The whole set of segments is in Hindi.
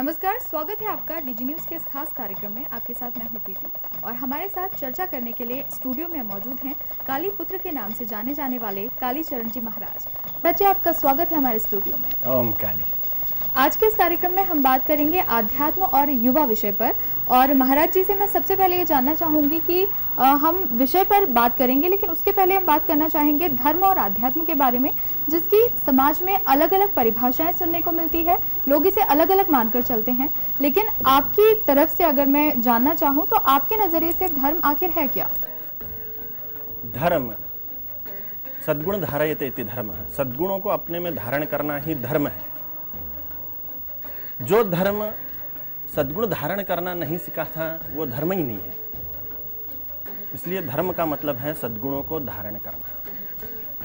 नमस्कार, स्वागत है आपका डीजी न्यूज़ के इस खास कार्यक्रम में। आपके साथ मैं हूं प्रीति और हमारे साथ चर्चा करने के लिए स्टूडियो में मौजूद हैं काली पुत्र के नाम से जाने जाने वाले कालीचरण जी महाराज। बच्चे, आपका स्वागत है हमारे स्टूडियो में। ओम काली। आज के इस कार्यक्रम में हम बात करेंगे आध्यात्म और युवा विषय पर। और महाराज जी से मैं सबसे पहले ये जानना चाहूँगी कि हम विषय पर बात करेंगे, लेकिन उसके पहले हम बात करना चाहेंगे धर्म और आध्यात्म के बारे में, जिसकी समाज में अलग अलग परिभाषाएं सुनने को मिलती है। लोग इसे अलग अलग मानकर चलते हैं, लेकिन आपकी तरफ से अगर मैं जानना चाहूँ तो आपके नज़रिए से धर्म आखिर है क्या? धर्म सद्गुण धारयते इति धर्म है। सद्गुणों को अपने में धारण करना ही धर्म है। जो धर्म सद्गुण धारण करना नहीं सीखा था वो धर्म ही नहीं है। इसलिए धर्म का मतलब है सद्गुणों को धारण करना।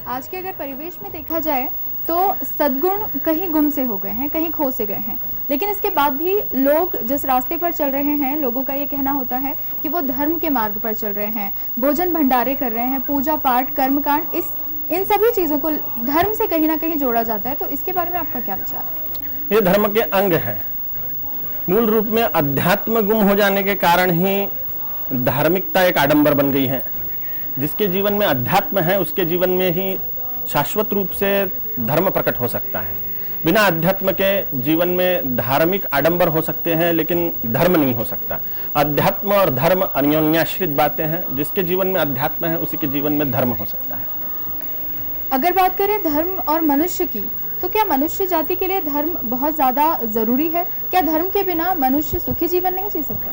आज के अगर परिवेश में देखा जाए तो सद्गुण कहीं गुम से हो गए हैं, कहीं खो से गए हैं, लेकिन इसके बाद भी लोग जिस रास्ते पर चल रहे हैं, लोगों का ये कहना होता है कि वो धर्म के मार्ग पर चल रहे हैं, भोजन भंडारे कर रहे हैं, पूजा पाठ कर्मकांड, इन सभी चीज़ों को धर्म से कहीं ना कहीं जोड़ा जाता है। तो इसके बारे में आपका क्या विचार है? ये धर्म के अंग हैं। मूल रूप में अध्यात्म गुम हो जाने के कारण ही धार्मिकता एक आडंबर बन गई है। जिसके जीवन में अध्यात्म है उसके जीवन में ही शाश्वत रूप से धर्म प्रकट हो सकता है। बिना अध्यात्म के जीवन में धार्मिक आडंबर हो सकते हैं, लेकिन धर्म नहीं हो सकता। अध्यात्म और धर्म अन्योन्याश्रित बातें हैं। जिसके जीवन में अध्यात्म है उसी के जीवन में धर्म हो सकता है। अगर बात करें धर्म और मनुष्य की, तो क्या मनुष्य जाति के लिए धर्म बहुत ज्यादा जरूरी है? क्या धर्म के बिना मनुष्य सुखी जीवन नहीं जी सकता?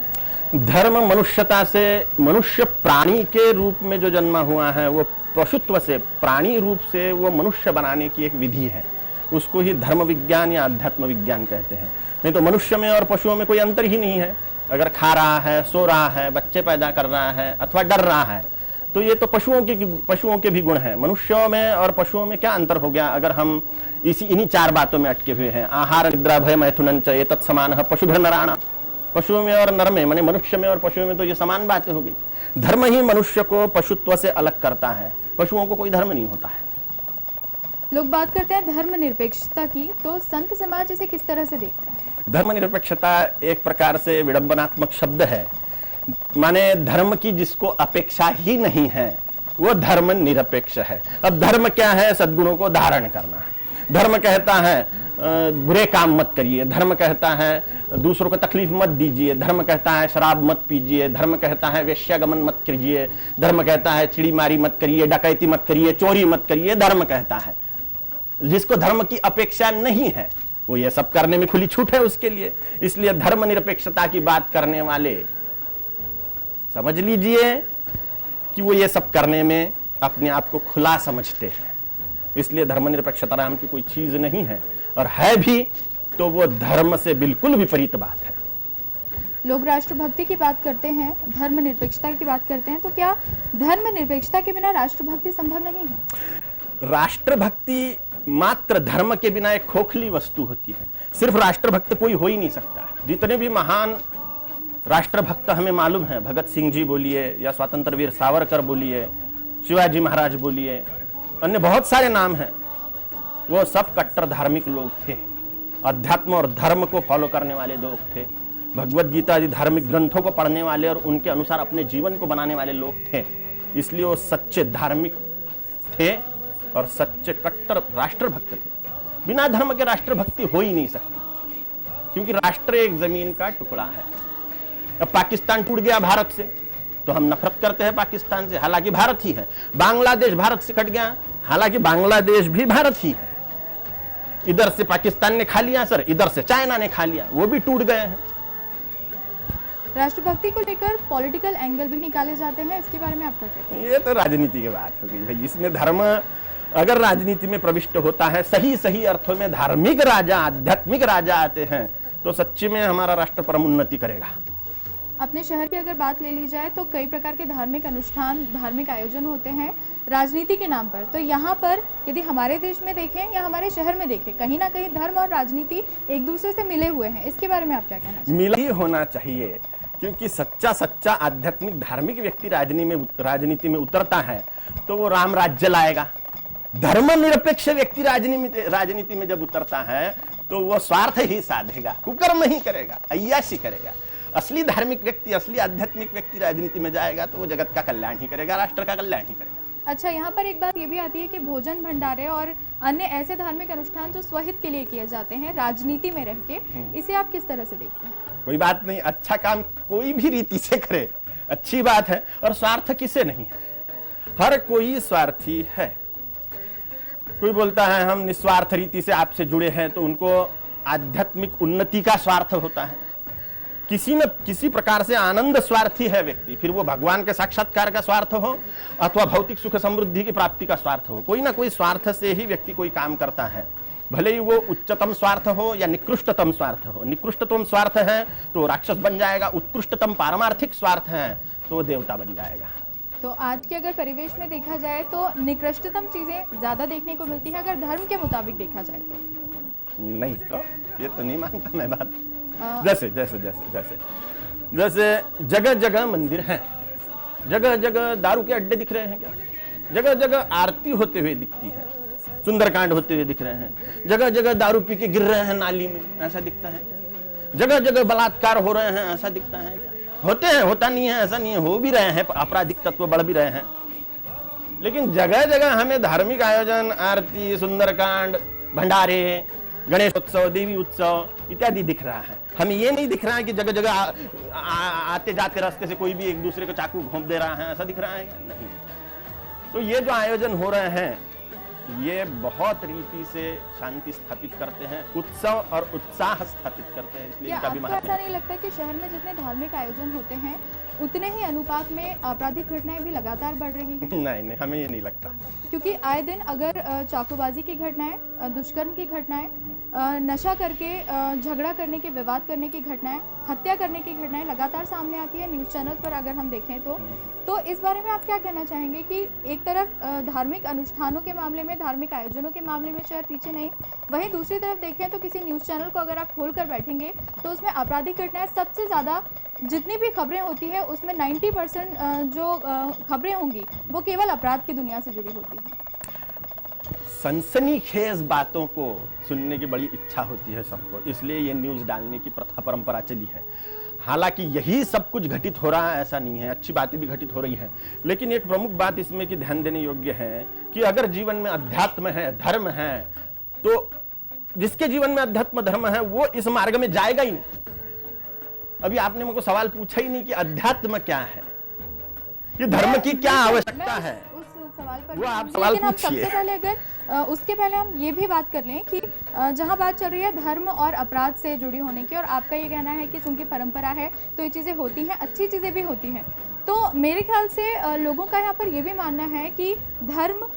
धर्म मनुष्यता से, मनुष्य प्राणी के रूप में जो जन्मा हुआ है वो पशुत्व से प्राणी रूप से वो मनुष्य बनाने की एक विधि है। उसको ही धर्म विज्ञान या अध्यात्म विज्ञान कहते हैं। नहीं तो मनुष्य में और पशुओं में कोई अंतर ही नहीं है। अगर खा रहा है, सो रहा है, बच्चे पैदा कर रहा है अथवा डर रहा है, तो ये तो पशुओं के भी गुण हैं। मनुष्यों में और पशुओं में क्या अंतर हो गया अगर हम इन्हीं चार बातों में अटके हुए हैं? आहार निद्रा भय मैथुनं च एतत् समानः पशुभिः नराणाम्। पशुओं में और नर में, माने मनुष्य में और पशुओं में तो ये समान बातें हो गई। धर्म ही मनुष्य को पशुत्व से अलग करता है। पशुओं को कोई धर्म नहीं होता है। लोग बात करते हैं धर्मनिरपेक्षता की, तो संत समाज इसे किस तरह से देखता है? धर्मनिरपेक्षता एक प्रकार से विडंबनात्मक शब्द है। माने धर्म की जिसको अपेक्षा ही नहीं है वो धर्म निरपेक्ष है। अब धर्म क्या है? सद्गुणों को धारण करना। धर्म कहता है बुरे काम मत करिए। धर्म कहता है दूसरों को तकलीफ मत दीजिए। धर्म कहता है शराब मत पीजिए। धर्म कहता है वेश्यागमन मत कीजिए। धर्म कहता है चिड़ी मारी मत करिए, डकैती मत करिए, चोरी मत करिए। धर्म कहता है। जिसको धर्म की अपेक्षा नहीं है वो ये सब करने में खुली छूट है उसके लिए। इसलिए धर्म निरपेक्षता की बात करने वाले समझ लीजिए कि वो ये सब करने में अपने आप को खुला समझते हैं। इसलिए धर्मनिरपेक्षता नाम की कोई चीज नहीं है, और है भी तो वो धर्म से बिल्कुल विपरीत बात है। लोग राष्ट्रभक्ति की बात करते हैं, धर्मनिरपेक्षता की बात करते हैं, तो क्या धर्मनिरपेक्षता के बिना राष्ट्रभक्ति संभव नहीं है? राष्ट्रभक्ति मात्र धर्म के बिना एक खोखली वस्तु होती है। सिर्फ राष्ट्रभक्त कोई हो ही नहीं सकता। जितने भी महान राष्ट्रभक्त हमें मालूम है, भगत सिंह जी बोलिए या स्वतंत्र वीर सावरकर बोलिए, शिवाजी महाराज बोलिए, अन्य बहुत सारे नाम हैं, वो सब कट्टर धार्मिक लोग थे। अध्यात्म और धर्म को फॉलो करने वाले लोग थे। भगवत गीता आदि धार्मिक ग्रंथों को पढ़ने वाले और उनके अनुसार अपने जीवन को बनाने वाले लोग थे। इसलिए वो सच्चे धार्मिक थे और सच्चे कट्टर राष्ट्रभक्त थे। बिना धर्म के राष्ट्रभक्ति हो ही नहीं सकती, क्योंकि राष्ट्र एक जमीन का टुकड़ा है। अब पाकिस्तान टूट गया भारत से तो हम नफरत करते हैं पाकिस्तान से, हालांकि भारत ही है। बांग्लादेश भारत से कट गया, हालांकि बांग्लादेश भी भारत ही है। इधर से पाकिस्तान ने खा लिया सर, इधर से चाइना ने खा लिया, वो भी टूट गए हैं। राष्ट्रभक्ति को लेकर पॉलिटिकल एंगल भी निकाले जाते हैं, इसके बारे में आप क्या कहते हैं? ये तो राजनीति की बात हो गई भाई। इसमें धर्म अगर राजनीति में प्रविष्ट होता है, सही अर्थों में धार्मिक राजा, आध्यात्मिक राजा आते हैं, तो सच्ची में हमारा राष्ट्र परम उन्नति करेगा। अपने शहर की अगर बात ले ली जाए तो कई प्रकार के धार्मिक अनुष्ठान, धार्मिक आयोजन होते हैं राजनीति के नाम पर। तो यहाँ पर यदि हमारे देश में देखें या हमारे शहर में देखें, कहीं ना कहीं धर्म और राजनीति एक दूसरे से मिले हुए हैं। इसके बारे में आप क्या कहना चाहते हैं? मिला ही होना चाहिए, क्योंकि सच्चा आध्यात्मिक धार्मिक व्यक्ति राजनीति में उतरता है तो वो राम राज्य लाएगा। धर्मनिरपेक्ष व्यक्ति राजनीति में जब उतरता है तो वो स्वार्थ ही साधेगा, कुकर्म ही करेगा, अय्याशी करेगा। असली धार्मिक व्यक्ति, असली आध्यात्मिक व्यक्ति राजनीति में जाएगा तो वो जगत का कल्याण ही करेगा, राष्ट्र का कल्याण ही करेगा। अच्छा, यहाँ पर एक बात ये भी आती है कि भोजन भंडारे और अन्य ऐसे धार्मिक अनुष्ठान जो स्वहित के लिए किए जाते हैं राजनीति में रह के, इसे आप किस तरह से देखते हैं? कोई बात नहीं, अच्छा काम कोई भी रीति से करे अच्छी बात है, और स्वार्थ किसे नहीं है? हर कोई स्वार्थी है। कोई बोलता है हम निस्वार्थ रीति से आपसे जुड़े हैं, तो उनको आध्यात्मिक उन्नति का स्वार्थ होता है। किसी न किसी प्रकार से आनंद स्वार्थी है व्यक्ति, फिर वो भगवान के साक्षात्कार का स्वार्थ हो अथवा भौतिक सुख समृद्धि की प्राप्ति का स्वार्थ हो, कोई ना कोई स्वार्थ से ही व्यक्ति कोई काम करता है, भले ही वो उच्चतम स्वार्थ हो या निकृष्टतम स्वार्थ हो। निकृष्टतम स्वार्थ है तो राक्षस बन जाएगा, उत्कृष्टतम पारमार्थिक स्वार्थ है तो वो देवता बन जाएगा। तो आज के अगर परिवेश में देखा जाए तो निकृष्टतम चीजें ज्यादा देखने को मिलती है, अगर धर्म के मुताबिक देखा जाए तो। नहीं, तो ये तो नहीं मानता मैं बात। जैसे जैसे जैसे जैसे जैसे जगह जगह मंदिर हैं, जगह जगह दारू के अड्डे दिख रहे हैं क्या? जगह जगह आरती होते हुए दिखती है, सुंदरकांड होते हुए दिख रहे हैं, जगह जगह दारू पी के गिर रहे हैं नाली में, ऐसा दिखता है क्या? जगह जगह बलात्कार हो रहे हैं, ऐसा दिखता है क्या? होते हैं, होता नहीं है ऐसा नहीं है, हो भी रहे हैं, आपराधिक तत्व बढ़ भी रहे हैं, लेकिन जगह जगह हमें धार्मिक आयोजन, आरती, सुंदरकांड, भंडारे, गणेश उत्सव, देवी उत्सव इत्यादि दिख रहा है। हमें ये नहीं दिख रहा है कि जगह जगह आते जाते रास्ते से कोई भी एक दूसरे को चाकू घोंप दे रहा है, ऐसा दिख रहा है क्या? नहीं। तो ये जो आयोजन हो रहे हैं ये बहुत रीति से शांति स्थापित करते हैं, उत्सव और उत्साह स्थापित करते हैं, इसलिए इनका भी महत्व है। ऐसा नहीं लगता कि शहर में जितने धार्मिक आयोजन होते हैं उतने ही अनुपात में आपराधिक घटनाएं भी लगातार बढ़ रही हैं? नहीं नहीं, हमें ये नहीं लगता, क्योंकि आए दिन अगर चाकूबाजी की घटनाएं, दुष्कर्म की घटनाएं, नशा करके झगड़ा करने के, विवाद करने की घटनाएं, हत्या करने की घटनाएं लगातार सामने आती है न्यूज़ चैनल पर अगर हम देखें तो इस बारे में आप क्या कहना चाहेंगे कि एक तरफ धार्मिक अनुष्ठानों के मामले में, धार्मिक आयोजनों के मामले में शहर पीछे नहीं, वहीं दूसरी तरफ देखें तो किसी न्यूज़ चैनल को अगर आप खोल कर बैठेंगे तो उसमें आपराधिक घटनाएं सबसे ज़्यादा, जितनी भी खबरें होती है उसमें 90% जो खबरें होंगी वो केवल अपराध की दुनिया से जुड़ी होती है। सनसनीखेज बातों को सुनने की बड़ी इच्छा होती है सबको, इसलिए ये न्यूज़ डालने की प्रथा परंपरा चली है। हालांकि यही सब कुछ घटित हो रहा है ऐसा नहीं है, अच्छी बातें भी घटित हो रही हैं, लेकिन एक प्रमुख बात इसमें कि ध्यान देने योग्य है कि अगर जीवन में अध्यात्म है, धर्म है, तो जिसके जीवन में अध्यात्म धर्म है वो इस मार्ग में जाएगा ही नहीं। अभी आपने मुझको सवाल पूछा ही नहीं कि अध्यात्म क्या है, कि धर्म की क्या आवश्यकता है, सवाल पर वो आप सवाल लेकिन हम पूछिए। सबसे पहले अगर उसके पहले हम ये भी बात कर लें कि जहां बात चल रही है धर्म और अपराध से जुड़ी होने की, और आपका ये कहना है कि चूंकि परंपरा है तो ये चीज़ें होती हैं, अच्छी चीज़ें भी होती हैं, तो मेरे ख्याल से लोगों का यहाँ पर ये भी मानना है कि धर्म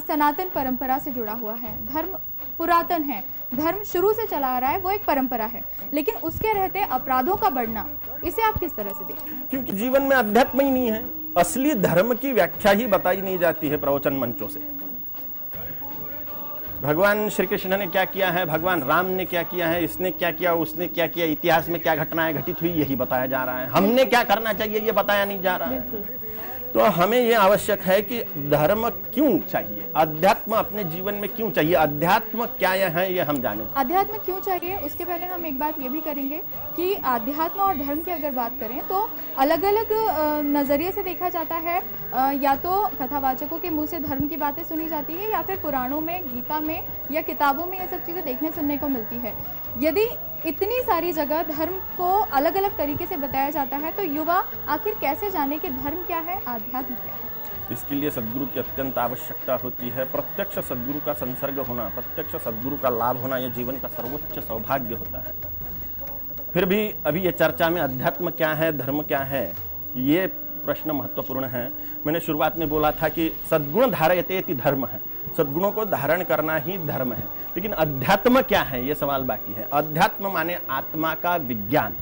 सनातन परंपरा से जुड़ा हुआ है, धर्म पुरातन है, धर्म शुरू से चला आ रहा है, वो एक परंपरा है, लेकिन उसके रहते अपराधों का बढ़ना, इसे आप किस तरह से देखते हैं? क्योंकि जीवन में अध्यात्म ही नहीं है, असली धर्म की व्याख्या ही बताई नहीं जाती है प्रवचन मंचों से। भगवान श्री कृष्ण ने क्या किया है, भगवान राम ने क्या किया है, इसने क्या किया, उसने क्या किया, इतिहास में क्या घटनाएं घटित हुई यही बताया जा रहा है, हमने क्या करना चाहिए ये बताया नहीं जा रहा है। तो हमें ये आवश्यक है कि धर्म क्यों चाहिए, अध्यात्म अपने जीवन में क्यों चाहिए, अध्यात्म क्या है ये हम जाने। अध्यात्म क्यों चाहिए उसके पहले हम एक बात ये भी करेंगे कि अध्यात्म और धर्म की अगर बात करें तो अलग अलग नज़रिए से देखा जाता है, या तो कथावाचकों के मुंह से धर्म की बातें सुनी जाती है, या फिर पुराणों में, गीता में या किताबों में ये सब चीज़ें देखने सुनने को मिलती है। यदि इतनी सारी जगह धर्म को अलग अलग तरीके से बताया जाता है तो युवा आखिर कैसे जाने कि धर्म क्या है, आध्यात्म क्या है? इसके लिए सद्गुरु की अत्यंत आवश्यकता होती है। प्रत्यक्ष सद्गुरु का संसर्ग होना, प्रत्यक्ष सद्गुरु का लाभ होना यह जीवन का सर्वोच्च सौभाग्य होता है। फिर भी अभी ये चर्चा में अध्यात्म क्या है, धर्म क्या है, ये प्रश्न महत्वपूर्ण है। मैंने शुरुआत में बोला था कि सद्गुण धारयते इति धर्म है, सद्गुणों को धारण करना ही धर्म है, लेकिन अध्यात्म क्या है ये सवाल बाकी है। अध्यात्म माने आत्मा का विज्ञान,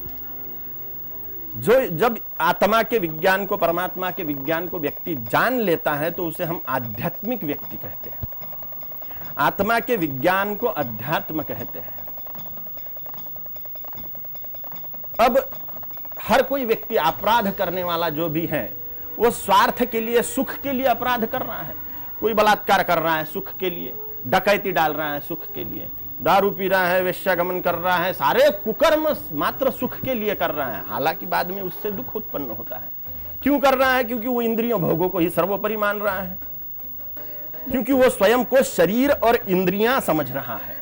जो जब आत्मा के विज्ञान को, परमात्मा के विज्ञान को व्यक्ति जान लेता है तो उसे हम आध्यात्मिक व्यक्ति कहते हैं। आत्मा के विज्ञान को अध्यात्म कहते हैं। अब हर कोई व्यक्ति अपराध करने वाला जो भी है वो स्वार्थ के लिए, सुख के लिए अपराध कर रहा है। कोई बलात्कार कर रहा है सुख के लिए, डकैती डाल रहा है सुख के लिए, दारू पी रहा है, वेश्यागमन कर रहा है, सारे कुकर्म मात्र सुख के लिए कर रहा है, हालांकि बाद में उससे दुख उत्पन्न होता है। क्यों कर रहा है? क्योंकि वो इंद्रियों भोगों को ही सर्वोपरि मान रहा है, क्योंकि वो स्वयं को शरीर और इंद्रियां समझ रहा है।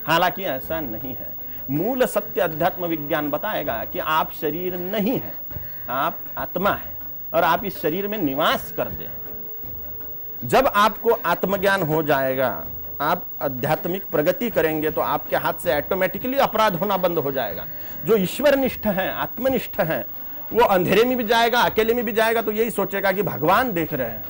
हालांकि ऐसा नहीं है। मूल सत्य अध्यात्म विज्ञान बताएगा कि आप शरीर नहीं है, आप आत्मा है और आप इस शरीर में निवास करते हैं। जब आपको आत्मज्ञान हो जाएगा, आप आध्यात्मिक प्रगति करेंगे, तो आपके हाथ से ऑटोमेटिकली अपराध होना बंद हो जाएगा। जो ईश्वरनिष्ठ है, आत्मनिष्ठ है, वो अंधेरे में भी जाएगा, अकेले में भी जाएगा तो यही सोचेगा कि भगवान देख रहे हैं।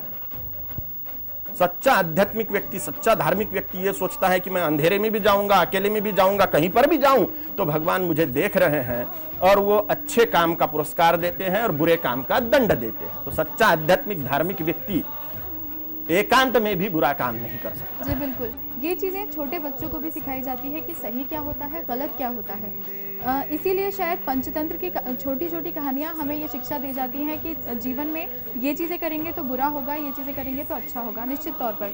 सच्चा आध्यात्मिक व्यक्ति, सच्चा धार्मिक व्यक्ति ये सोचता है कि मैं अंधेरे में भी जाऊंगा, अकेले में भी जाऊंगा, कहीं पर भी जाऊं तो भगवान मुझे देख रहे हैं और वो अच्छे काम का पुरस्कार देते हैं और बुरे काम का दंड देते हैं। तो सच्चा आध्यात्मिक धार्मिक व्यक्ति एकांत में भी बुरा काम नहीं कर सकता। जी बिल्कुल, ये चीज़ें छोटे बच्चों को भी सिखाई जाती है कि सही क्या होता है, गलत क्या होता है। इसीलिए शायद पंचतंत्र की छोटी छोटी कहानियाँ हमें ये शिक्षा दी जाती हैं कि जीवन में ये चीज़ें करेंगे तो बुरा होगा, ये चीज़ें करेंगे तो अच्छा होगा, निश्चित तौर पर।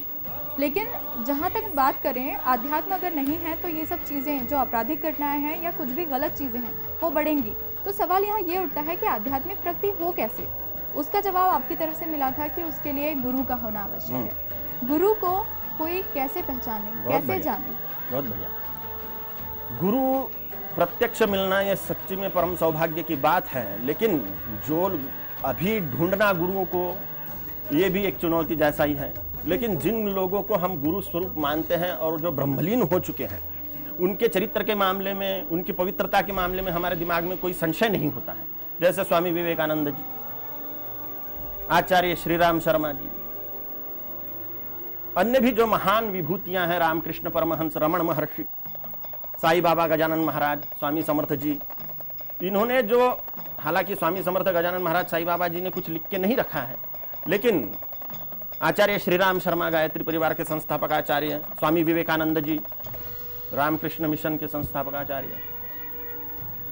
लेकिन जहाँ तक बात करें, आध्यात्म अगर नहीं है तो ये सब चीज़ें जो आपराधिक घटनाएं हैं या कुछ भी गलत चीज़ें हैं वो बढ़ेंगी। तो सवाल यहाँ ये उठता है कि आध्यात्मिक प्रगति हो कैसे। उसका जवाब आपकी तरफ से मिला था कि उसके लिए गुरु का होना आवश्यक है। गुरु को कोई कैसे पहचाने, कैसे जाने? बहुत बढ़िया। गुरु प्रत्यक्ष मिलना ये सच्ची में परम सौभाग्य की बात है, लेकिन जो अभी ढूंढना गुरुओं को, ये भी एक चुनौती जैसा ही है। लेकिन जिन लोगों को हम गुरु स्वरूप मानते हैं और जो ब्रह्मलीन हो चुके हैं, उनके चरित्र के मामले में, उनकी पवित्रता के मामले में हमारे दिमाग में कोई संशय नहीं होता है। जैसे स्वामी विवेकानंद जी, आचार्य श्री राम शर्मा जी, अन्य भी जो महान विभूतियां हैं, रामकृष्ण परमहंस, रमण महर्षि, साईं बाबा गजानन महाराज, स्वामी समर्थ जी, इन्होंने जो, हालांकि स्वामी समर्थ गजानन महाराज, साईं बाबा जी ने कुछ लिख के नहीं रखा है, लेकिन आचार्य श्री राम शर्मा गायत्री परिवार के संस्थापक आचार्य, स्वामी विवेकानंद जी रामकृष्ण मिशन के संस्थापक आचार्य,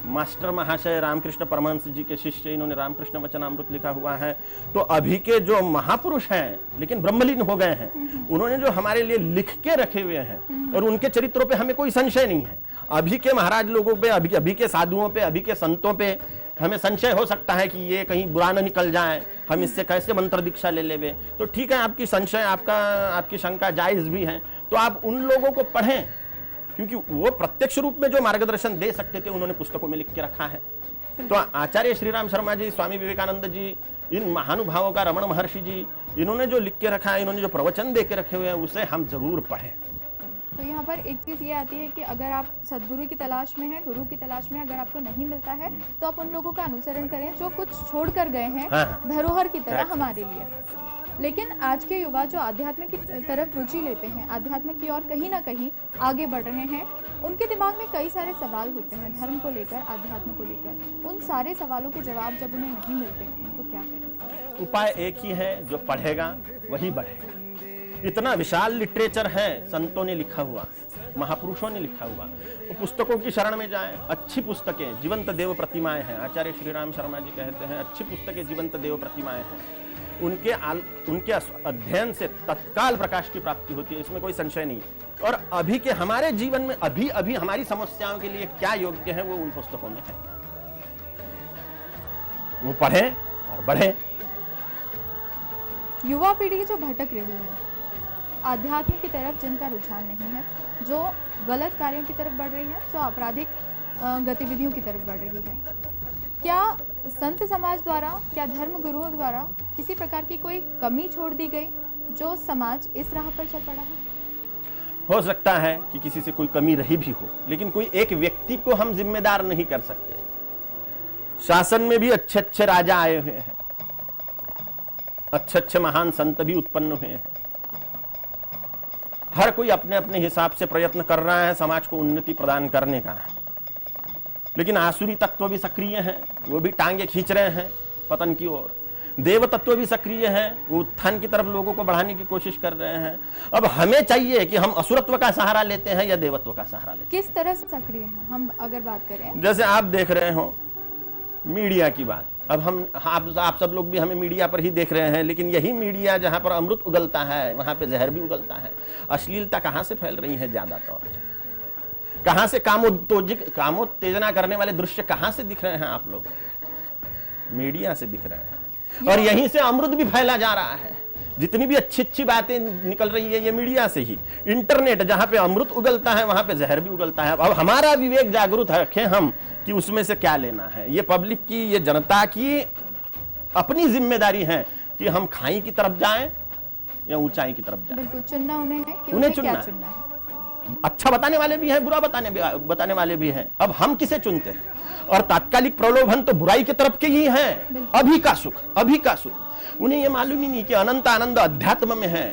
मास्टर महाशय रामकृष्ण परमहंस जी के शिष्य, इन्होंने रामकृष्ण वचनामृत लिखा हुआ है। तो अभी के जो महापुरुष हैं लेकिन ब्रह्मलीन हो गए हैं, उन्होंने जो हमारे लिए लिख के रखे हुए हैं और उनके चरित्रों पे हमें कोई संशय नहीं है। अभी के महाराज लोगों पे, अभी के साधुओं पे, अभी के संतों पे हमें संशय हो सकता है कि ये कहीं बुरा न निकल जाए, हम इससे कैसे मंत्र दीक्षा ले लेवे। तो ठीक है, आपकी संशय, आपकी शंका जायज भी है, तो आप उन लोगों को पढ़ें, क्योंकि वो प्रत्यक्ष रूप में जो मार्गदर्शन दे सकते थे उन्होंने पुस्तकों में लिख के रखा है। तो आचार्य श्री राम शर्मा जी, स्वामी विवेकानंद जी, इन महानुभावों का, रमण महर्षि जी, इन्होंने जो लिख के रखा है, इन्होंने जो प्रवचन दे के रखे हुए हैं, उसे हम जरूर पढ़ें। तो यहाँ पर एक चीज़ ये आती है कि अगर आप सदगुरु की तलाश में हैं, गुरु की तलाश में अगर आपको नहीं मिलता है, तो आप उन लोगों का अनुसरण करें जो कुछ छोड़ कर गए हैं, धरोहर की तरह हमारे लिए। लेकिन आज के युवा जो आध्यात्म की तरफ रुचि लेते हैं, आध्यात्म की ओर कहीं ना कहीं आगे बढ़ रहे हैं, उनके दिमाग में कई सारे सवाल होते हैं धर्म को लेकर, आध्यात्म को लेकर। उन सारे सवालों के जवाब जब उन्हें नहीं मिलते तो क्या करें? उपाय एक ही है, जो पढ़ेगा वही बढ़ेगा। इतना विशाल लिटरेचर है, संतों ने लिखा हुआ, महापुरुषों ने लिखा हुआ, वो पुस्तकों की शरण में जाएं। अच्छी पुस्तकें जीवंत देव प्रतिमाएं हैं। आचार्य श्री राम शर्मा जी कहते हैं, अच्छी पुस्तकें जीवंत देव प्रतिमाएं हैं। उनके अध्ययन से तत्काल प्रकाश की प्राप्ति होती है, इसमें कोई संशय नहीं। और अभी के हमारे जीवन में अभी हमारी समस्याओं के लिए क्या योग्य है, वो उन पुस्तकों में है। वो पढ़ें और बढ़ें। युवा पीढ़ी जो भटक रही है, आध्यात्म की तरफ जिनका रुझान नहीं है, जो गलत कार्यों की तरफ बढ़ रही है, जो आपराधिक गतिविधियों की तरफ बढ़ रही है, क्या संत समाज द्वारा, क्या धर्म गुरुओं द्वारा किसी प्रकार की कोई कमी छोड़ दी गई जो समाज इस राह पर चल पड़ा है? हो सकता है कि किसी से कोई कमी रही भी हो, लेकिन कोई एक व्यक्ति को हम जिम्मेदार नहीं कर सकते। शासन में भी अच्छे अच्छे राजा आए हुए हैं, अच्छे अच्छे महान संत भी उत्पन्न हुए हैं। हर कोई अपने अपने हिसाब से प्रयत्न कर रहा है समाज को उन्नति प्रदान करने का, लेकिन आसुरी तत्व भी सक्रिय हैं, वो भी टांगे खींच रहे हैं पतन की ओर। देव तत्व भी सक्रिय हैं, वो उत्थान की तरफ लोगों को बढ़ाने की कोशिश कर रहे हैं। अब हमें चाहिए कि हम असुरत्व का सहारा लेते हैं या देवत्व का सहारा लेते हैं। किस तरह से सक्रिय हैं हम अगर बात करें? जैसे आप देख रहे हो मीडिया की बात, अब आप सब लोग भी हमें मीडिया पर ही देख रहे हैं, लेकिन यही मीडिया जहां पर अमृत उगलता है वहां पे जहर भी उगलता है। अश्लीलता कहां से फैल रही है? ज्यादा तौर से कहां से कामोत्तेजना करने वाले दृश्य कहां से दिख रहे हैं आप लोगों को? मीडिया से दिख रहे हैं। और यहीं से अमृत भी फैला जा रहा है। जितनी भी अच्छी अच्छी बातें निकल रही है ये मीडिया से ही। इंटरनेट जहां पे अमृत उगलता है वहां पे जहर भी उगलता है। अब हमारा विवेक जागरूक रखें हम कि उसमें से क्या लेना है। ये पब्लिक की, ये जनता की अपनी जिम्मेदारी है कि हम खाई की तरफ जाएं या ऊंचाई की तरफ जाएं। बिल्कुल, चुनना उन्हें है कि उन्हें क्या चुनना चुनना है। अच्छा बताने वाले भी हैं, बुरा बताने वाले भी हैं। अब हम किसे चुनते हैं? और तात्कालिक प्रलोभन तो बुराई की तरफ के ही हैं। अभी का सुख उन्हें ये मालूम ही नहीं कि अनंत आनंद अध्यात्म में है।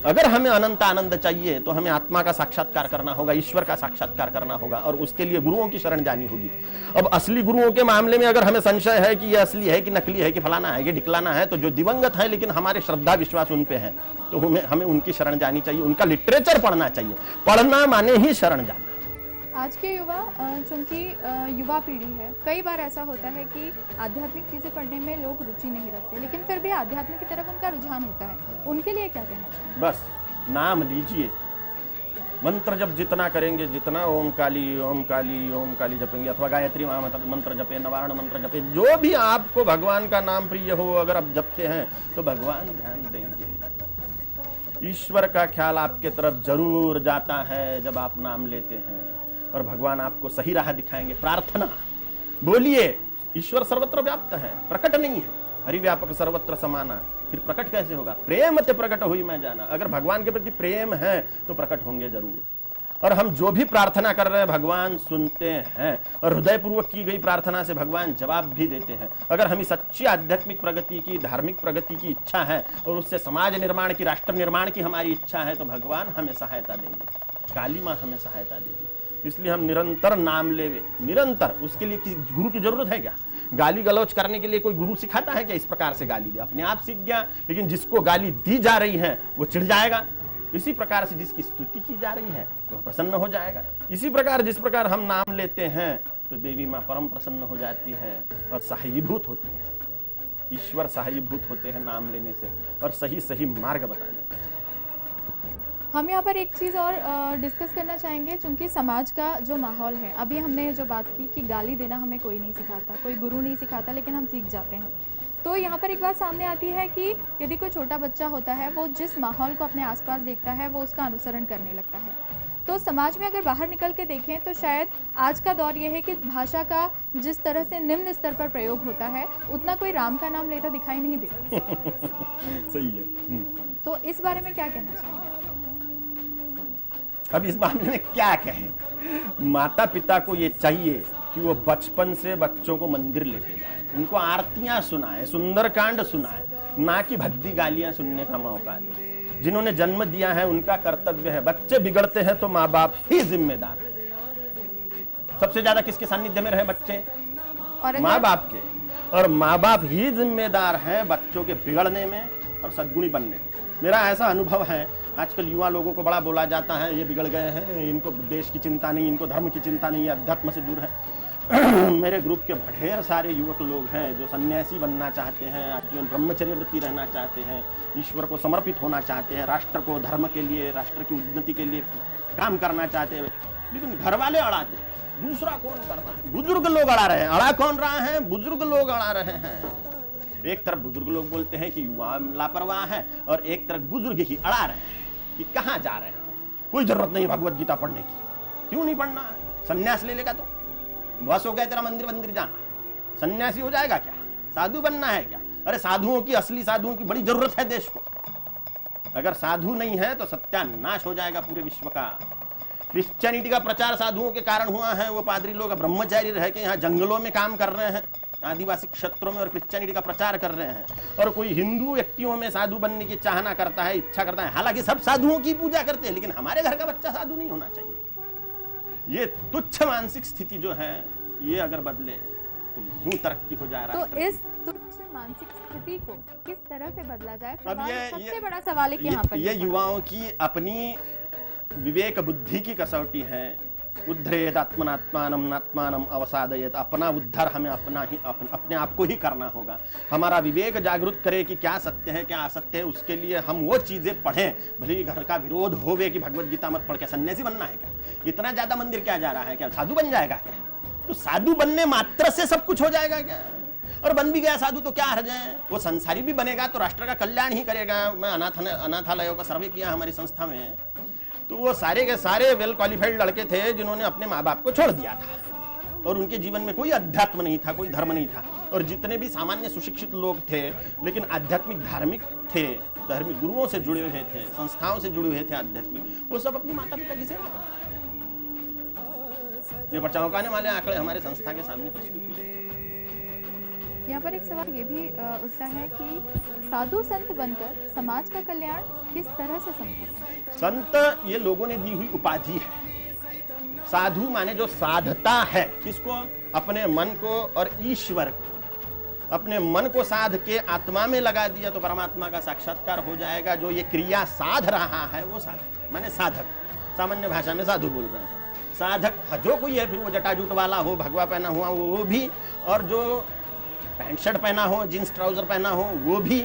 अगर हमें अनंत आनंद चाहिए तो हमें आत्मा का साक्षात्कार करना होगा, ईश्वर का साक्षात्कार करना होगा, और उसके लिए गुरुओं की शरण जानी होगी। अब असली गुरुओं के मामले में अगर हमें संशय है कि ये असली है कि नकली है कि फलाना है कि ढिकलाना है, तो जो दिवंगत है लेकिन हमारे श्रद्धा विश्वास उन पे है, तो हमें उनकी शरण जानी चाहिए, उनका लिटरेचर पढ़ना चाहिए। पढ़ना माने ही शरण जाना। आज के युवा, चूंकि युवा पीढ़ी है, कई बार ऐसा होता है कि आध्यात्मिक चीज़ें पढ़ने में लोग रुचि नहीं रखते, लेकिन फिर भी आध्यात्मिक की तरफ उनका रुझान होता है। उनके लिए क्या कहना चाहिए? बस नाम लीजिए, मंत्र जब जितना करेंगे, जितना ओम काली ओम काली ओम काली जपेंगे, अथवा गायत्री मंत्र जपे, नवारण मंत्र जपे, जो भी आपको भगवान का नाम प्रिय हो, अगर आप जपते हैं तो भगवान ध्यान देंगे। ईश्वर का ख्याल आपके तरफ जरूर जाता है जब आप नाम लेते हैं, और भगवान आपको सही राह दिखाएंगे। प्रार्थना बोलिए, ईश्वर सर्वत्र व्याप्त है, प्रकट नहीं है। हरि व्यापक सर्वत्र समाना, फिर प्रकट कैसे होगा? प्रेम ते प्रकट हुई मैं जाना। अगर भगवान के प्रति प्रेम है तो प्रकट होंगे जरूर। और हम जो भी प्रार्थना कर रहे हैं भगवान सुनते हैं, और हृदयपूर्वक की गई प्रार्थना से भगवान जवाब भी देते हैं। अगर हमें सच्ची आध्यात्मिक प्रगति की, धार्मिक प्रगति की इच्छा है, और उससे समाज निर्माण की, राष्ट्र निर्माण की हमारी इच्छा है, तो भगवान हमें सहायता देंगे, काली माँ हमें सहायता देगी। इसलिए हम निरंतर नाम लेवे, निरंतर। उसके लिए किसी गुरु की जरूरत है क्या? गाली गलौज करने के लिए कोई गुरु सिखाता है क्या इस प्रकार से गाली दे? अपने आप सीख गया। लेकिन जिसको गाली दी जा रही है वो चिढ़ जाएगा। इसी प्रकार से जिसकी स्तुति की जा रही है वह प्रसन्न हो जाएगा। इसी प्रकार जिस प्रकार हम नाम लेते हैं तो देवी माँ परम प्रसन्न हो जाती है और सहायभूत होती है। ईश्वर सहायभूत होते हैं नाम लेने से, और सही सही मार्ग बता देते हैं। हम यहाँ पर एक चीज़ और डिस्कस करना चाहेंगे, चूंकि समाज का जो माहौल है, अभी हमने जो बात की कि गाली देना हमें कोई नहीं सिखाता, कोई गुरु नहीं सिखाता, लेकिन हम सीख जाते हैं। तो यहाँ पर एक बात सामने आती है कि यदि कोई छोटा बच्चा होता है, वो जिस माहौल को अपने आसपास देखता है वो उसका अनुसरण करने लगता है। तो समाज में अगर बाहर निकल के देखें तो शायद आज का दौर ये है कि भाषा का जिस तरह से निम्न स्तर पर प्रयोग होता है, उतना कोई राम का नाम लेता दिखाई नहीं देता। सही है। तो इस बारे में क्या कहना चाहिए? अब इस मामले में क्या कहें? माता पिता को ये चाहिए कि वो बचपन से बच्चों को मंदिर लेके जाए, उनको आरतियां सुनाए, सुंदरकांड सुनाए, ना कि भद्दी गालियां सुनने का मौका दे। जिन्होंने जन्म दिया है उनका कर्तव्य है। बच्चे बिगड़ते हैं तो माँ बाप ही जिम्मेदार है। सबसे ज्यादा किसके सानिध्य में रहे बच्चे? माँ बाप के। और माँ बाप ही जिम्मेदार हैं बच्चों के बिगड़ने में और सद्गुणी बनने में। मेरा ऐसा अनुभव है, आजकल युवा लोगों को बड़ा बोला जाता है ये बिगड़ गए हैं, इनको देश की चिंता नहीं, इनको धर्म की चिंता नहीं, अध्यात्म से दूर है। मेरे ग्रुप के ढेर सारे युवक लोग हैं जो सन्यासी बनना चाहते हैं, जीवन ब्रह्मचर्य वृत्ति रहना चाहते हैं, ईश्वर को समर्पित होना चाहते हैं, राष्ट्र को, धर्म के लिए, राष्ट्र की उन्नति के लिए काम करना चाहते हैं, लेकिन घर वाले अड़ाते हैं। दूसरा कौन कर रहा है? बुजुर्ग लोग अड़ा रहे हैं। अड़ा कौन रहा है? बुजुर्ग लोग अड़ा रहे हैं। एक तरफ बुजुर्ग लोग बोलते हैं कि युवा लापरवाह है, और एक तरफ बुजुर्ग ही अड़ा रहे हैं कि कहां जा रहे हो, कोई जरूरत नहीं भगवत गीता पढ़ने की। क्यों नहीं पढ़ना है? संन्यास ले लेगा तो बस हो गया तेरा मंदिर जाना, सन्यासी हो जाएगा क्या? साधु बनना है क्या? अरे साधुओं की, असली साधुओं की बड़ी जरूरत है देश को। अगर साधु नहीं है तो सत्यानाश हो जाएगा पूरे विश्व का। क्रिश्चियनिटी का प्रचार साधुओं के कारण हुआ है। वो पादरी लोग ब्रह्मचारी रह के यहाँ जंगलों में काम कर रहे हैं, आदिवासी क्षेत्रों में, और क्रिश्चियनिटी का प्रचार कर रहे हैं। और कोई हिंदू व्यक्तियों में साधु बनने की चाहना करता है, इच्छा करता है। हालांकि सब साधुओं की पूजा करते हैं, लेकिन हमारे घर का बच्चा साधु नहीं होना चाहिए। ये तुच्छ मानसिक स्थिति जो है, ये अगर बदले तो यूं तरक्की हो जाए। तो इस तुच्छ मानसिक स्थिति को किस तरह से बदला जाए? सबसे बड़ा सवाल है कि यहाँ पर ये युवाओं की अपनी विवेक बुद्धि की कसौटी है उद्धरेत आत्मनात्मानम नात्मानम अवसादयेत। अपना उद्धार हमें अपने आप को ही करना होगा। हमारा विवेक जागृत करे कि क्या सत्य है क्या असत्य है, उसके लिए हम वो चीजें पढ़ें। भले ही घर का विरोध होवे कि भगवत गीता मत पढ़ के सन्यासी बनना है क्या, इतना ज्यादा मंदिर क्या जा रहा है, क्या साधु बन जाएगा क्या? तो साधु बनने मात्र से सब कुछ हो जाएगा क्या? और बन भी गया साधु तो क्या हर्ज है? वो संसारी भी बनेगा तो राष्ट्र का कल्याण ही करेगा। मैं अनाथालयों का सर्वे किया हमारी संस्था में, तो वो सारे के सारे वेल क्वालिफाइड लड़के थे जिन्होंने अपने माँ बाप को छोड़ दिया था और उनके जीवन में कोई अध्यात्म नहीं था, कोई धर्म नहीं था। और जितने भी सामान्य सुशिक्षित लोग थे लेकिन आध्यात्मिक धार्मिक थे, धार्मिक गुरुओं से जुड़े हुए थे, संस्थाओं से जुड़े हुए थे आध्यात्मिक, वो सब अपनी माता पिता की सेवा करते। ये चौंकाने वाले आंकड़े हमारे संस्था के सामने प्रस्तुत हुए। यहाँ पर एक सवाल ये भी उठता है कि साधु संत बनकर समाज का कल्याण किस तरह से संभव है? संत ये लोगों ने दी हुई उपाधि है। साधु माने जो साधता है, किसको? अपने मन को और ईश्वर को। अपने मन को साध के आत्मा में लगा दिया तो परमात्मा का साक्षात्कार हो जाएगा। जो ये क्रिया साध रहा है वो साधक है, माने साधक। सामान्य भाषा में साधु बोल रहे हैं। साधक जो कोई है, फिर वो जटाजूट वाला हो, भगवा पहना हुआ वो भी, और जो पैंट शर्ट पहना हो, जींस ट्राउजर पहना हो वो भी,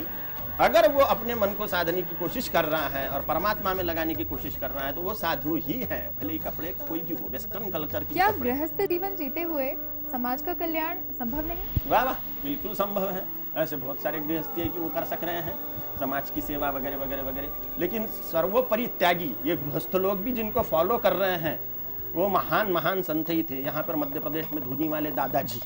अगर वो अपने मन को साधने की कोशिश कर रहा है और परमात्मा में लगाने की कोशिश कर रहा है तो वो साधु ही है, भले ही कपड़े कोई भी हो, वेस्टर्न कल्चर की। क्या गृहस्थ जीवन जीते हुए समाज का कल्याण संभव नहीं? वाह वाह, बिल्कुल संभव है। ऐसे बहुत सारे गृहस्थी है कि वो कर सक रहे हैं समाज की सेवा वगैरह वगैरह वगैरह। लेकिन सर्वोपरि त्यागी ये गृहस्थ लोग भी जिनको फॉलो कर रहे हैं वो महान महान संत ही थे। यहाँ पर मध्य प्रदेश में धूनी वाले दादाजी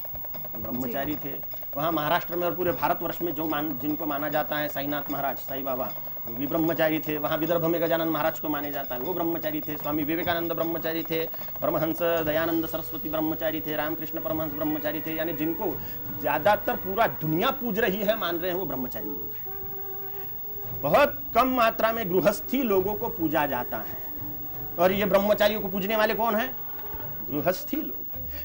ब्रह्मचारी थे। वहाँ महाराष्ट्र में और पूरे भारतवर्ष में जिनको माना जाता है साईनाथ महाराज, साईं बाबा, वो भी ब्रह्मचारी थे। वहाँ विदर्भ में गजानन महाराज को माने जाता है, वो ब्रह्मचारी थे। स्वामी विवेकानंद ब्रह्मचारी थे। परमहंस दयानंद सरस्वती ब्रह्मचारी थे। रामकृष्ण परमहंस ब्रह्मचारी थे। यानी जिनको ज्यादातर पूरा दुनिया पूज रही है, मान रहे हैं, वो ब्रह्मचारी लोग हैं। बहुत कम मात्रा में गृहस्थी लोगों को पूजा जाता है। और ये ब्रह्मचारियों को पूजने वाले कौन है? गृहस्थी लोग।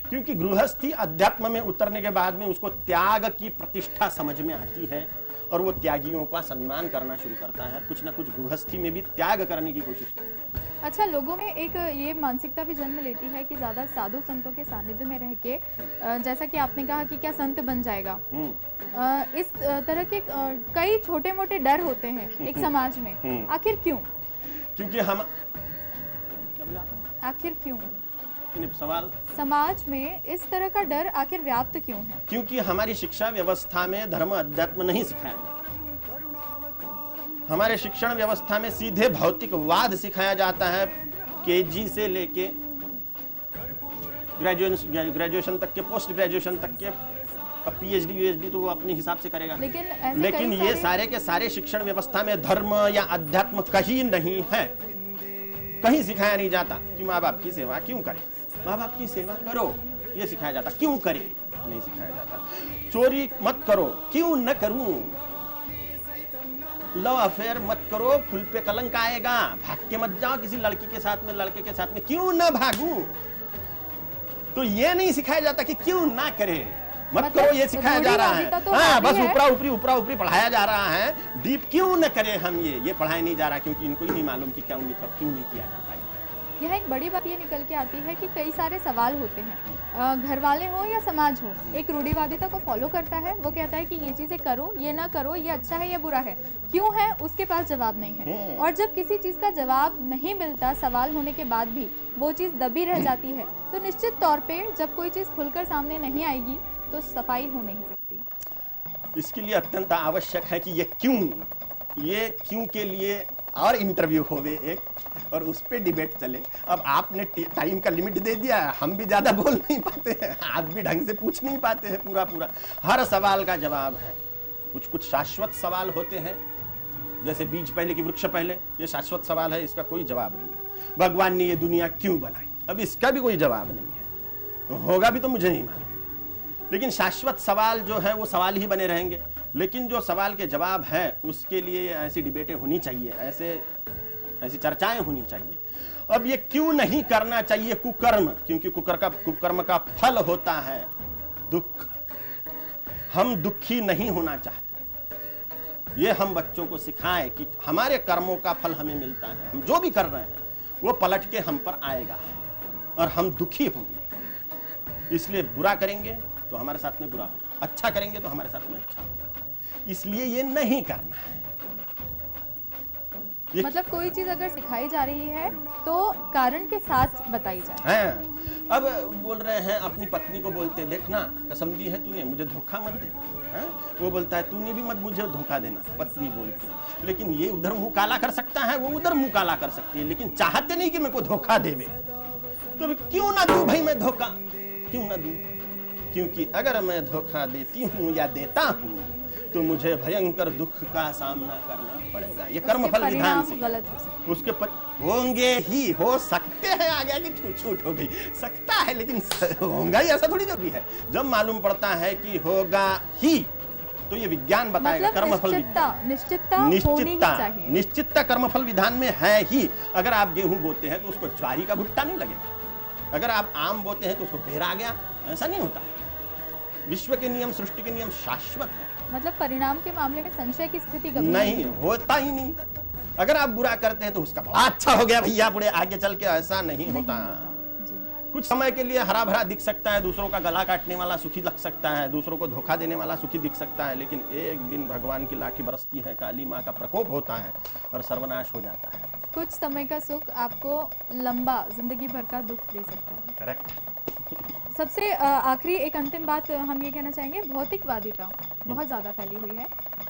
क्योंकि गृहस्थी अध्यात्म में उतरने के बाद में उसको त्याग की प्रतिष्ठा समझ में आती है और वो त्यागियों का सम्मान करना शुरू करता है। कुछ ना कुछ गृहस्थी में भी त्याग करने की कोशिश करता है। अच्छा, लोगों में एक ये मानसिकता भी जन्म लेती है कि ज्यादा साधु संतों के सानिध्य में रह के, जैसा कि आपने कहा कि क्या संत बन जाएगा, इस तरह के कई छोटे मोटे डर होते हैं एक समाज में। आखिर क्यों? क्योंकि हम क्या बोले आपने? आखिर क्यों सवाल समाज में इस तरह का डर आखिर व्याप्त क्यों है? क्योंकि हमारी शिक्षा व्यवस्था में धर्म अध्यात्म नहीं सिखाया जाता। हमारे शिक्षण व्यवस्था में सीधे भौतिकवाद सिखाया जाता है। केजी से लेके ग्रेजुएशन तक के, पोस्ट ग्रेजुएशन तक के, अब पीएचडी यूएचडी तो वो अपने हिसाब से करेगा। लेकिन ये सारे के सारे शिक्षण व्यवस्था में धर्म या अध्यात्म कहीं नहीं है, कहीं सिखाया नहीं जाता कि माँ बाप की सेवा क्यों करें, माँ बाप की सेवा करो, ये सिखाया जाता। क्यों करे नहीं सिखाया जाता। चोरी मत करो, क्यों न करूं। लव अफेयर मत करो, फुल पे कलंक आएगा। भाग के मत जाओ किसी लड़की के साथ में, लड़के के साथ में, क्यों न भागूं। तो ये नहीं सिखाया जाता कि क्यों ना करे, मत करो, ये सिखाया जा रहा है। हाँ, बस ऊपरा ऊपरी पढ़ाया जा रहा है। डीप क्यों न करे हम, ये पढ़ाया नहीं जा रहा क्योंकि इनको ही नहीं मालूम कि क्यों नहीं किया जाता। यह एक बड़ी बात ये निकल के आती है कि कई सारे सवाल होते हैं, घर वाले हो या समाज हो, एक रूढ़िवादिता को फॉलो करता है। वो कहता है कि ये चीजें करो, ये ना करो, ये अच्छा है या बुरा है, क्यों है, उसके पास जवाब नहीं है। और जब किसी चीज का जवाब नहीं मिलता, सवाल होने के बाद भी वो चीज दबी रह जाती है, तो निश्चित तौर पे जब कोई चीज खुलकर सामने नहीं आएगी तो सफाई हो नहीं सकती। इसके लिए अत्यंत आवश्यक है कि ये क्यों के लिए और इंटरव्यू होवे एक, और उस पर डिबेट चले। अब आपने टाइम का लिमिट दे दिया, हम भी ज्यादा बोल नहीं पाते हैं, आप भी ढंग से पूछ नहीं पाते हैं पूरा। हर सवाल का जवाब है। कुछ शाश्वत सवाल होते हैं, जैसे बीज पहले कि वृक्ष पहले, ये शाश्वत सवाल है, इसका कोई जवाब नहीं है। भगवान ने ये दुनिया क्यों बनाई, अब इसका भी कोई जवाब नहीं है, होगा भी तो मुझे नहीं मालूम। लेकिन शाश्वत सवाल जो है वो सवाल ही बने रहेंगे। लेकिन जो सवाल के जवाब है उसके लिए ऐसी डिबेटें होनी चाहिए, ऐसी चर्चाएं होनी चाहिए। अब ये क्यों नहीं करना चाहिए कुकर्म, क्योंकि कुकर्म का फल होता है दुख। हम दुखी नहीं होना चाहते। ये हम बच्चों को सिखाएं कि हमारे कर्मों का फल हमें मिलता है, हम जो भी कर रहे हैं वो पलट के हम पर आएगा। और हम दुखी होंगे। इसलिए बुरा करेंगे तो हमारे साथ में बुरा होगा, अच्छा करेंगे तो हमारे साथ में अच्छा होगा। इसलिए ये नहीं करना है। मतलब कोई चीज अगर सिखाई जा रही है तो कारण के साथ बताई जाए। हैं, अब बोल रहे हैं अपनी पत्नी को, बोलते देखना कसम दी है तूने, मुझे धोखा मत देना। हैं? वो बोलता है तूने भी मत मुझे धोखा देना, पत्नी बोलती है। लेकिन ये उधर मुंह काला कर सकता है, वो उधर मुंह काला कर सकती है, लेकिन चाहते नहीं कि मेरे को धोखा देवे। तो क्यों ना दूं भाई मैं धोखा, क्यों ना दूं? क्योंकि अगर मैं धोखा देती हूँ या देता हूँ तो मुझे भयंकर दुख का सामना करना पड़ेगा। ये कर्मफल विधान से गलत हो सकते हैं। उसके होंगे ही, हो सकते हैं, आ गया कि छूट हो गई, सकता है लेकिन होगा ही ऐसा थोड़ी जरूरी है। जब मालूम पड़ता है कि होगा ही तो ये विज्ञान बताएगा। मतलब कर्मफल निश्चितता कर्मफल विधान में है ही। अगर आप गेहूं बोते हैं तो उसको ज्वारी का भुट्टा नहीं लगेगा, अगर आप आम बोते हैं तो उसको बेर आ गया, ऐसा नहीं होता है। विश्व के नियम, सृष्टि के नियम शाश्वत है। मतलब परिणाम के मामले में संशय की स्थिति कभी नहीं होता ही नहीं। अगर आप बुरा करते हैं तो उसका बड़ा अच्छा हो गया भैया, पूरे आगे चल के ऐसा नहीं होता। कुछ समय के लिए हरा भरा दिख सकता है, दूसरों का गला काटने वाला सुखी लग सकता है, दूसरों को धोखा देने वाला सुखी दिख सकता है, लेकिन एक दिन भगवान की लाठी बरसती है, काली माँ का प्रकोप होता है और सर्वनाश हो जाता है। कुछ समय का सुख आपको लंबा जिंदगी भर का दुख दे सकता है। करेक्ट। सबसे आखिरी एक अंतिम बात हम ये कहना चाहेंगे, भौतिकवादिता बहुत ज़्यादा फैली हुई है।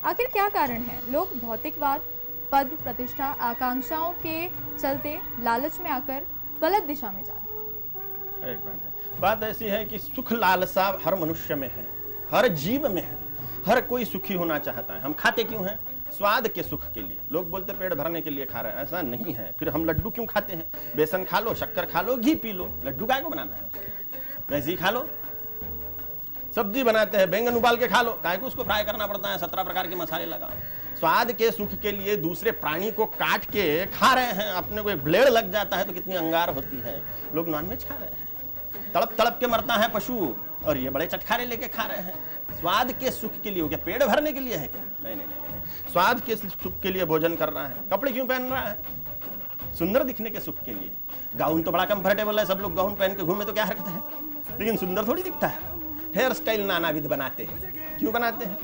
आखिर क्या कारण है लोग भौतिकवाद, पद प्रतिष्ठा, आकांक्षाओं के चलते लालच में आकर गलत दिशा में जा रहे हैं? एक बात ऐसी है कि सुख लालसा हर मनुष्य में है, हर जीव में है, हर कोई सुखी होना चाहता है। हम खाते क्यों हैं? स्वाद के सुख के लिए। लोग बोलते पेट भरने के लिए खा रहे हैं, ऐसा नहीं है। फिर हम लड्डू क्यों खाते हैं? बेसन खा लो, शक्कर खा लो, घी पी लो, लड्डू काय को बनाना है उसके? वैसे ही खा लो। सब्जी बनाते हैं, बैंगन उबाल के खा लो, काय को उसको फ्राई करना पड़ता है, 17 प्रकार के मसाले लगाओ। स्वाद के सुख के लिए दूसरे प्राणी को काट के खा रहे हैं, अपने को एक ब्लेड लग जाता है तो कितनी अंगार होती है। लोग नॉनवेज खा रहे हैं, तड़प तड़प के मरता है पशु, और ये बड़े चटखारे लेके खा रहे हैं। स्वाद के सुख के लिए हो क्या? पेट भरने के लिए है क्या? नहीं नहीं नहीं नहीं। स्वाद के सुख के लिए भोजन कर रहा है। कपड़े क्यों पहन रहा है? सुंदर दिखने के सुख के लिए। गाउन तो बड़ा कंफर्टेबल है, सब लोग गाउन पहन के घूमे तो क्या हरकत है, लेकिन सुंदर थोड़ी दिखता है। हेयर स्टाइल नानाविध बनाते हैं, क्यों बनाते हैं?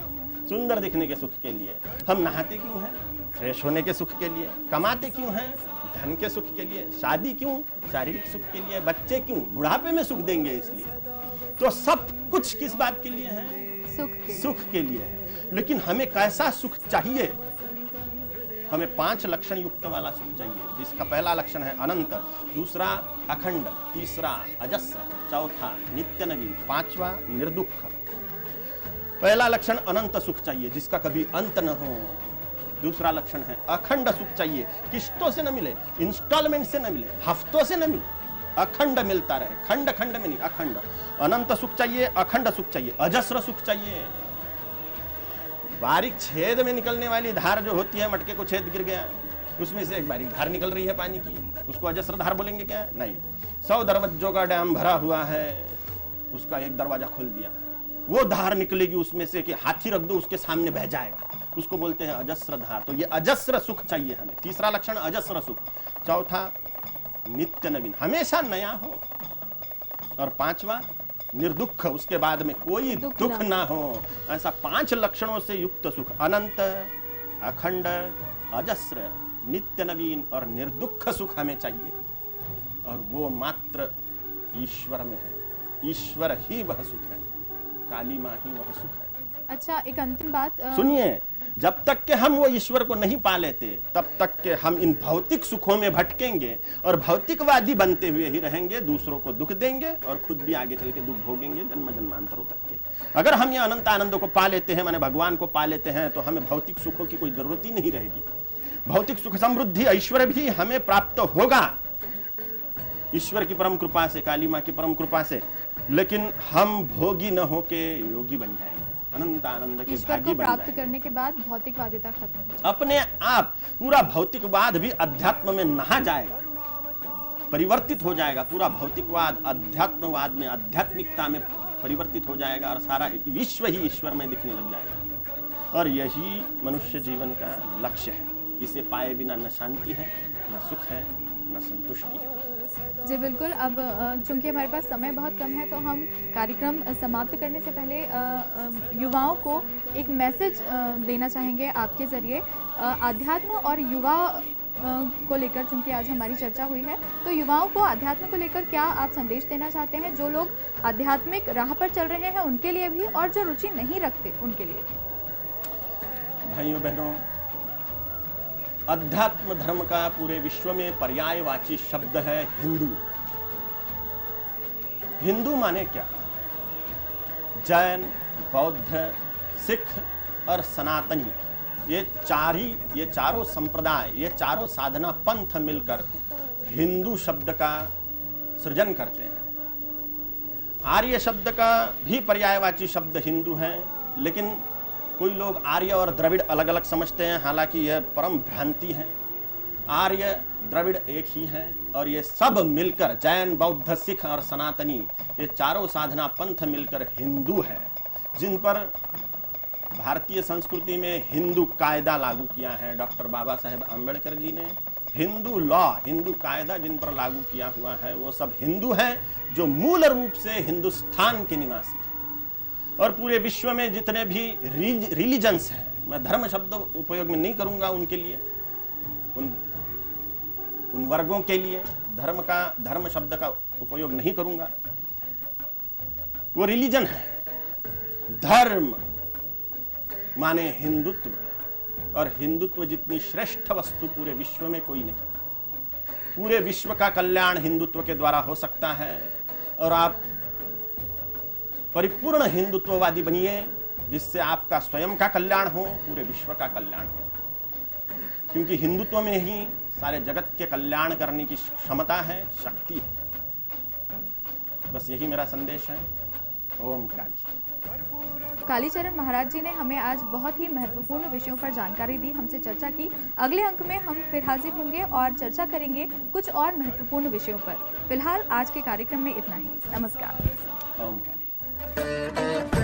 सुंदर दिखने के सुख के लिए। हम नहाते क्यों हैं? फ्रेश होने के सुख के लिए। कमाते क्यों हैं? धन के सुख के लिए। शादी क्यों? शारीरिक सुख के लिए। बच्चे क्यों? बुढ़ापे में सुख देंगे इसलिए। तो सब कुछ किस बात के लिए है? सुख के लिए है। लेकिन हमें कैसा सुख चाहिए? हमें 5 लक्षण युक्त वाला सुख चाहिए, जिसका पहला लक्षण है अनंत, दूसरा अखंड, तीसरा अजस्र, चौथा नित्य नवीन, 5वां निर्दुख। पहला लक्षण अनंत सुख चाहिए जिसका कभी अंत न हो। दूसरा लक्षण है अखंड सुख चाहिए, किस्तों से न मिले, इंस्टॉलमेंट से न मिले, हफ्तों से न मिले, अखंड मिलता रहे, खंड खंड में नहीं, अखंड। अनंत सुख चाहिए, अखंड सुख चाहिए, अजस्र सुख चाहिए। बारीक छेद में निकलने वाली धार जो होती है, मटके को छेद गिर गया, उसमें से एक बारीक धार निकल रही है पानी की, उसको अजस्र धार बोलेंगे क्या? नहीं। 100 दरवाजों का डैम भरा हुआ है, उसका एक दरवाजा खोल दिया, वो धार निकलेगी उसमें से कि हाथी रख दो उसके सामने बह जाएगा, उसको बोलते हैं अजस्र धार। तो ये अजस्र सुख चाहिए हमें। तीसरा लक्षण अजस्र सुख। चौथा नित्य नवीन, हमेशा नया हो। और 5वां निर्दुख, उसके बाद में कोई दुख ना हो। ऐसा 5 लक्षणों से युक्त सुख, अनंत, अखंड, अजस्र, नित्य नवीन और निर्दुख सुख हमें चाहिए। और वो मात्र ईश्वर में है। ईश्वर ही वह सुख है, काली माँ ही वह सुख है। अच्छा, एक अंतिम बात सुनिए, जब तक के हम वो ईश्वर को नहीं पा लेते तब तक के हम इन भौतिक सुखों में भटकेंगे और भौतिकवादी बनते हुए ही रहेंगे, दूसरों को दुख देंगे और खुद भी आगे चल के दुख भोगेंगे जन्म जन्मांतरों तक के। अगर हम ये अनंत आनंद को पा लेते हैं, माने भगवान को पा लेते हैं, तो हमें भौतिक सुखों की कोई जरूरत ही नहीं रहेगी। भौतिक सुख समृद्धि ऐश्वर्य भी हमें प्राप्त होगा ईश्वर की परम कृपा से, काली माँ की परम कृपा से, लेकिन हम भोगी न होके योगी बन जाएंगे, अनंत आनंद के भागी बन प्राप्त जाएंगे। करने के बाद भौतिकवादिता खत्म हो जाएगी। अपने आप पूरा भौतिकवाद भी अध्यात्म में नहा जाएगा, परिवर्तित हो जाएगा। पूरा भौतिकवाद अध्यात्मवाद में, आध्यात्मिकता में परिवर्तित हो जाएगा और सारा विश्व ही ईश्वर में दिखने लग जाएगा। और यही मनुष्य जीवन का लक्ष्य है। इसे पाए बिना न शांति है, न सुख है, न संतुष्टि है। जी बिल्कुल। अब चूंकि हमारे पास समय बहुत कम है तो हम कार्यक्रम समाप्त करने से पहले युवाओं को एक मैसेज देना चाहेंगे आपके ज़रिए। आध्यात्म और युवा को लेकर चूंकि आज हमारी चर्चा हुई है, तो युवाओं को अध्यात्म को लेकर क्या आप संदेश देना चाहते हैं, जो लोग आध्यात्मिक राह पर चल रहे हैं उनके लिए भी, और जो रुचि नहीं रखते उनके लिए? भाइयों बहनों, अध्यात्म धर्म का पूरे विश्व में पर्यायवाची शब्द है हिंदू। हिंदू माने क्या? जैन, बौद्ध, सिख और सनातनी, ये चारों संप्रदाय, ये चारों साधना पंथ मिलकर हिंदू शब्द का सृजन करते हैं। आर्य शब्द का भी पर्यायवाची शब्द हिंदू है, लेकिन कोई लोग आर्य और द्रविड़ अलग अलग समझते हैं, हालांकि यह परम भ्रांति है। आर्य द्रविड़ एक ही है और ये सब मिलकर, जैन, बौद्ध, सिख और सनातनी, ये चारों साधना पंथ मिलकर हिंदू है, जिन पर भारतीय संस्कृति में हिंदू कायदा लागू किया है डॉक्टर बाबा साहेब आम्बेडकर जी ने। हिंदू लॉ, हिंदू कायदा जिन पर लागू किया हुआ है वो सब हिंदू हैं, जो मूल रूप से हिंदुस्तान के निवासी हैं। और पूरे विश्व में जितने भी रिलीजन्स हैं, मैं धर्म शब्द उपयोग में नहीं करूंगा उनके लिए, उन वर्गों के लिए धर्म शब्द का उपयोग नहीं करूंगा। वो रिलीजन है। धर्म माने हिंदुत्व, और हिंदुत्व जितनी श्रेष्ठ वस्तु पूरे विश्व में कोई नहीं। पूरे विश्व का कल्याण हिंदुत्व के द्वारा हो सकता है, और आप परिपूर्ण हिंदुत्ववादी बनिए, जिससे आपका स्वयं का कल्याण हो, पूरे विश्व का कल्याण हो, क्योंकि हिंदुत्व में ही सारे जगत के कल्याण करने की क्षमता है, शक्ति है। बस यही मेरा संदेश है। ओम काली। कालीचरण महाराज जी ने हमें आज बहुत ही महत्वपूर्ण विषयों पर जानकारी दी, हमसे चर्चा की। अगले अंक में हम फिर हाजिर होंगे और चर्चा करेंगे कुछ और महत्वपूर्ण विषयों पर। फिलहाल आज के कार्यक्रम में इतना ही। नमस्कार। ओम काली।